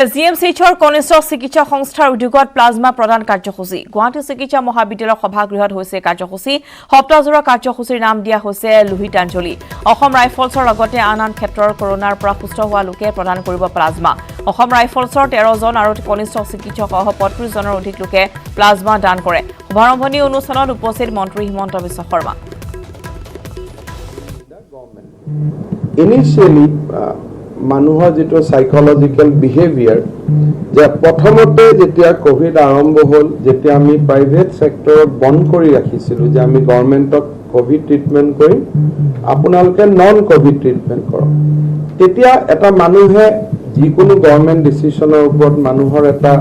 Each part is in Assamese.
জিএমচিএইচৰ কনিষ্ঠ চিকিৎসা সংস্থাৰ উদ্যোগত প্লাজমা প্ৰদান কাৰ্যসূচী গুৱাহাটী চিকিৎসা মহাবিদ্যালয়ৰ সভাগৃহত হৈছে কাৰ্যসূচী সপ্তাহজোৰা কাৰ্যসূচীৰ নাম দিয়া হৈছে লোহিতাঞ্জলি অসম ৰাইফলছৰ লগতে আন ক্ষেত্ৰৰ কৰোনাৰ পৰা সুস্থ হোৱা লোকে প্ৰদান কৰিব প্লাজমা অসম ৰাইফলছৰ 13 জন আৰু কনিষ্ঠ চিকিৎসক সহ 35 জনৰ অধিক লোকে প্লাজমা দান কৰে শুভাৰম্ভণি অনুষ্ঠানত উপস্থিত মন্ত্ৰী হিমন্ত বিশ্ব শৰ্মা Initially, মানুহৰ যেটো সাইকোলজিক্যাল বিহেভিয়াৰ যে প্ৰথমতে যেতিয়া কোভিড আৰম্ভ হ'ল যেতিয়া আমি প্ৰাইভেট সেক্টৰত বন্ধ কৰি ৰাখিছিলো যে আমি গভৰ্ণমেণ্টক কোভিড ট্ৰিটমেন্ট কৰিম আপোনালোকে নন কোভিড ট্ৰিটমেন্ট কৰক তেতিয়া এটা মানুহে যিকোনো গভৰ্ণমেণ্ট ডিসিশনৰ ওপৰত মানুহৰ এটা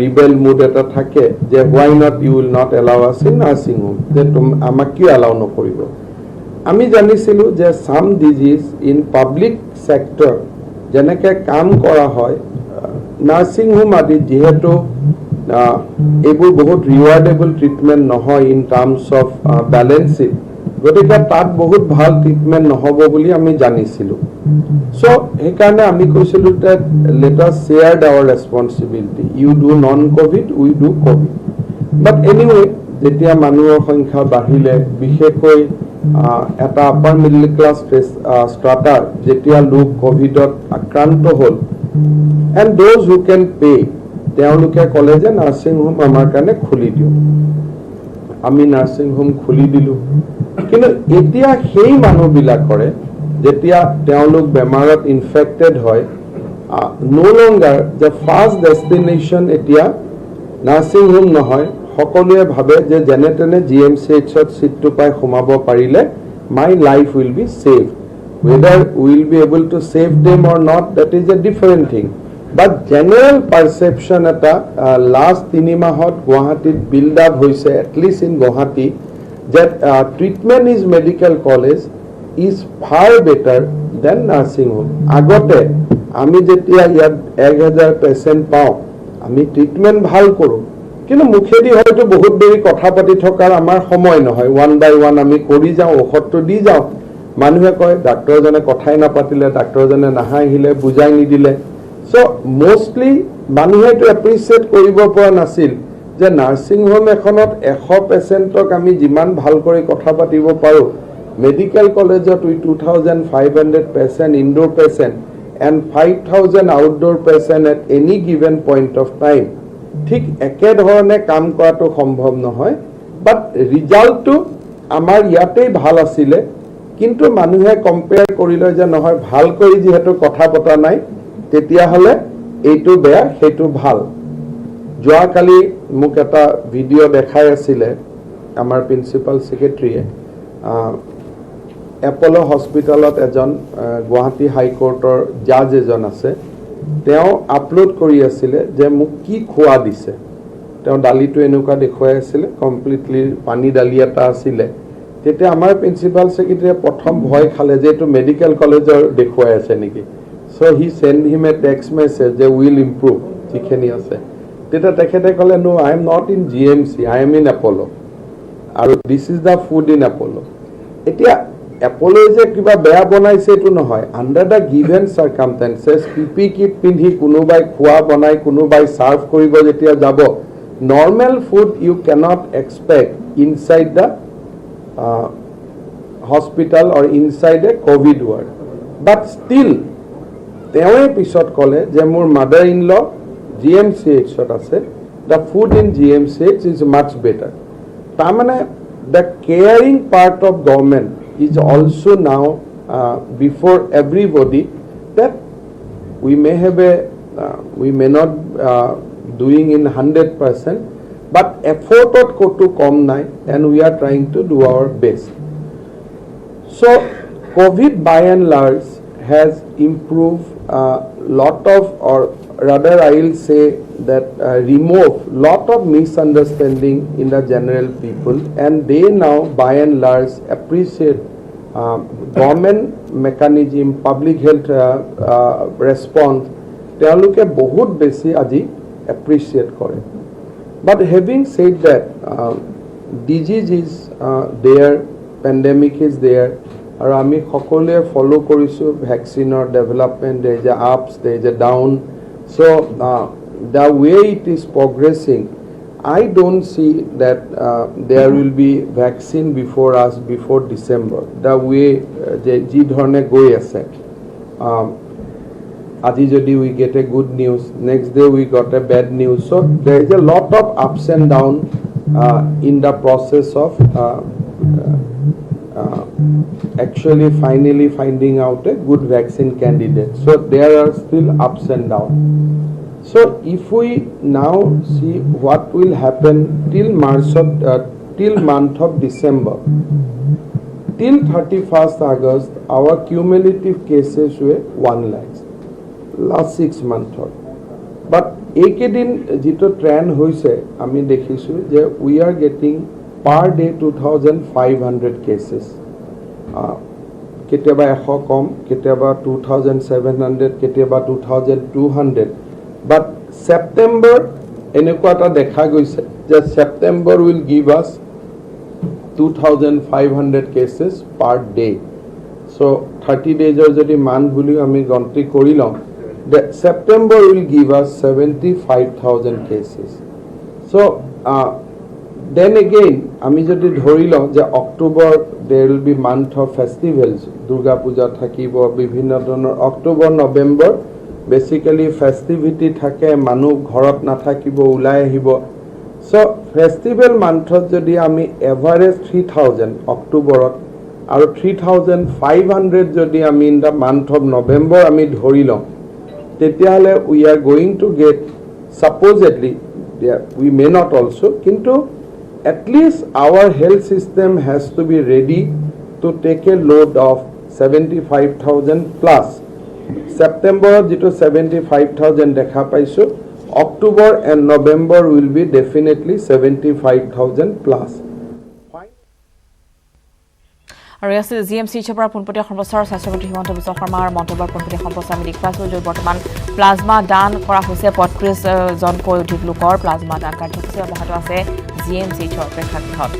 ৰিবেল মুড এটা থাকে যে why not you will not allow us in nursing home যে আমাক কি এলাউ নকৰিব আমি জানিছিলো যে সাম ডিজিজ ইন পাব্লিক সেক্টৰ যেনেকে কাম কৰা হয় নাৰ্সিং হোম আদি যেহেতু এবোৰ বহুত ৰিৱাৰ্ডেবল ট্ৰিটমেন্ট নহয় ইন টাৰ্মস অফ ব্যালেন্স ইট গতিকে তাত বহুত ভাল ট্ৰিটমেন্ট নহব বুলি আমি জানিছিলো সো হেকাৰণে আমি কৈছিলো that let us share our responsibility you do non covid we do covid but anyway যেতিয়া মানুহৰ সংখ্যা বাঢ়িলে বিশেষকৈ এটা আপাৰ মিডল ক্লাস স্ট্ৰাটাৰ যেতিয়া লোক কোভিডত আক্ৰান্ত হ'ল and those who can pay তেওঁলোকে কলে যে নার্সিং হোম আমাৰ কাৰণে খুলি দিও আমি নাৰ্সিং হোম খুলি দিলো কিন্তু এতিয়া সেই মানুহবিলাকৰে যেতিয়া তেওঁলোক বেমাৰত ইনফেক্টেড হয় no longer the first destination এতিয়া নাৰ্সিং হোম নহয় সকলোৱে ভাবে যে জেনেটেনে জিএমচিএইচত সিটটো পাই সোমাব পাৰিলে my life will be saved whether we will be able to save them or not that is a different thing but general perception eta last 3 mahot Guwahati build up hoise at least in Guwahati that treatment is medical college is far better than nursing home agote ami jetia yat 1000 patient pao ami treatment bhal koru কিন্তু মুখেদি হয়তো বহুত দেৰি কথা পাতি থকাৰ আমাৰ সময় নহয় ওয়ান বাই ওয়ান আমি কৰি যাও ঔষধটো দি যাও মানুহে কয় ডাক্তৰজনে কথাই নাপাতিলে ডাক্তৰজনে নাহাহিলে বুজাই নিদিলে সো মোস্টলি মানুহে তো এপ্ৰিচিয়েট কৰিব পৰা নাছিল যে নাৰ্সিং হোম এখনত 100 পেশেন্টক আমি যিমান ভাল কৰি কথা পাতিব পাৰো মেডিকেল কলেজত উই 2500 patient indoor patient and 5000 outdoor patient at any given point of time ঠিক একে ধৰণে কাম কৰাটো সম্ভৱ নহয় বাট ৰিজাল্টটো আমাৰ ইয়াতেই ভাল আছিল কিন্তু মানুহে কম্পেয়াৰ কৰিলে যে নহয় ভাল কৰি যেহেতু কথা পতা নাই তেতিয়া হলে এইটো বেয়া হেতু ভাল যোৱাকালি মোক এটা ভিডিও দেখাই আছিল আমাৰ প্ৰিন্সিপাল সেক্ৰেটাৰীয়ে এপলো হস্পিটালত এজন গুৱাহাটী হাইকোৰ্টৰ জাজ এজন আছে তেওঁ আপলোড কৰি আছিল যে মোক কি খোৱা দিছে তেওঁ ডালিটো এনেকুৱা দেখুৱাই আছিল কমপ্লিটলি পানী ডালি এটা আছিল তেতিয়া আমাৰ প্ৰিন্সিপাল সেক্ৰেটাৰীয়ে প্ৰথম ভয় খালে যে এটো মেডিকেল কলেজৰ দেখুৱাই আছে নেকি so he send him a text message যে উইল ইমপ্ৰুভ ঠিকনি আছে তেতিয়া তেখেতে কলে no I am not in GMC I am in Apollo আৰু this is the food in Apollo এতিয়া এপলো যে কিবা বেয়া বনাইছে এটো নহয় under the given circumstances PP kit পিন্ধি কোনোবাই খোৱা বনাই কোনোবাই সাৰ্ভ কৰিব যেতিয়া যাব normal food you cannot expect inside the hospital or inside A Covid word but steel তেৱে পিছত কলে যে মোৰ মাদাৰ ইন ল জিএমচিএইচত আছে the food in GMCH is much better তাৰ মানে the caring part of government is also now before everybody that we may have we may not doing in 100% but effort to come nai and we are trying to do our best so covid by and large has improved lot of or rather I will say that remove lot of misunderstanding in the general people and they now by and large appreciate government mechanism public health response তেওঁলোকে বহুত বেছি আজি appreciate কৰে but having said that disease is there pandemic is there আৰু আমি সকলোৱে ফলো কৰিছো ভ্যাকচিনৰ development there is a ups there is a down So the way it is progressing, I don't see that there will be vaccine before us before December. The way ji dhorne goi ase. Adi jodi we get a good news, next day we got a bad news. So there is a lot of ups and downs in the process of actually finally finding out a good vaccine candidate. So there are still ups and downs. So if we now see what will happen till month of December, till 31st August, our cumulative cases were 1 lakh last 6 months. But ekedin jito trend hoise ami dekhisu je we are getting per day 2,500 cases. Keteba 100 kom, keteba 2,700, keteba 2,200. But September enekwa ta dekha goise je September will give us 2,500 cases per day. So 30 days or jodi man buli ami gonti kori lom, the September will give us 75,000 cases. So then again ami jodi dhori lom je October there will be month of festivals, Durga Puja thakibo, bibhinno dhonor October November basically festivity thake, manu ghorot na thakibo, ulai ahibo. So festival month jodi ami average 3,000 October aru 3,500 jodi ami in the month of November ami dhori lom, tetiale we are going to get supposedly, we may not also, kintu at least our health system has to be ready to take a load of 75,000 plus. September jito 75,000 dekha paisu, October and November will be definitely 75,000 plus. আৰু আছে জিএমচি পৰা পোনপটীয়া সম্প্ৰচাৰ স্বাস্থ্যমন্ত্ৰী হিমন্ত বিশ্ব শৰ্মাৰ মন্তব্যৰ পোনপটীয়া সম্প্ৰচাৰ আমি দেখি পাইছোঁ য'ত বৰ্তমান প্লাজমা দান কৰা হৈছে ৩৫জনকৈ অধিক লোকৰ প্লাজমা দান কাৰ্যসূচী অব্যাহত আছে জিএমচিৰ প্ৰেক্ষাগৃহত।